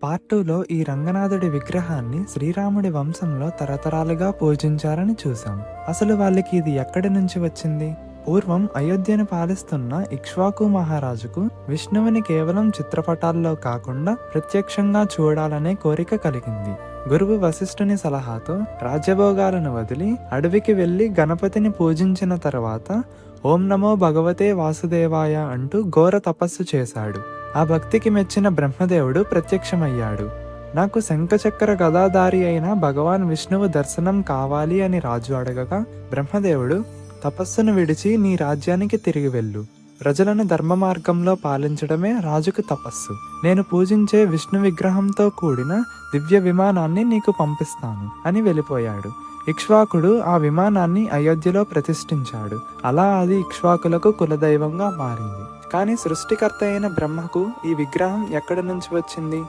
Part 2లో ఈ రంగనాథుడి విగ్రహాన్ని శ్రీరాముడి వంశంలో తరతరాలుగా పూజించారని చూసాం. అసలు వాళ్ళకి ఇది ఎక్కడి నుంచి వచ్చింది? పూర్వం అయోధ్యను పాలిస్తున్న ఇక్ష్వాకు మహారాజుకు విష్ణువుని కేవలం చిత్రపటాల్లో కాకుండా ప్రత్యక్షంగా చూడాలనే కోరిక కలిగింది. గురువు వశిష్ఠుని సలహాతో రాజ్యభోగాలను వదిలి అడవికి వెళ్లి గణపతిని పూజించిన తర్వాత ఓం నమో భగవతే వాసుదేవాయ అంటూ ఘోర తపస్సు చేశాడు. ఆ భక్తికి మెచ్చిన బ్రహ్మదేవుడు ప్రత్యక్షమయ్యాడు. నాకు శంఖచక్ర గదాధారి అయిన భగవాన్ విష్ణువు దర్శనం కావాలి అని రాజు అడగగా బ్రహ్మదేవుడు, తపస్సును విడిచి నీ రాజ్యానికి తిరిగి వెళ్ళు. ప్రజలను ధర్మ మార్గంలో పాలించడమే రాజుకు తపస్సు. నేను పూజించే విష్ణు విగ్రహంతో కూడిన దివ్య విమానాన్ని నీకు పంపిస్తాను అని వెళ్ళిపోయాడు. ఇక్ష్వాకుడు ఆ విమానాన్ని అయోధ్యలో ప్రతిష్ఠించాడు. అలా అది ఇక్ష్వాకులకు కులదైవంగా మారింది. కానీ సృష్టికర్త అయిన బ్రహ్మకు ఈ విగ్రహం ఎక్కడి నుంచి వచ్చింది?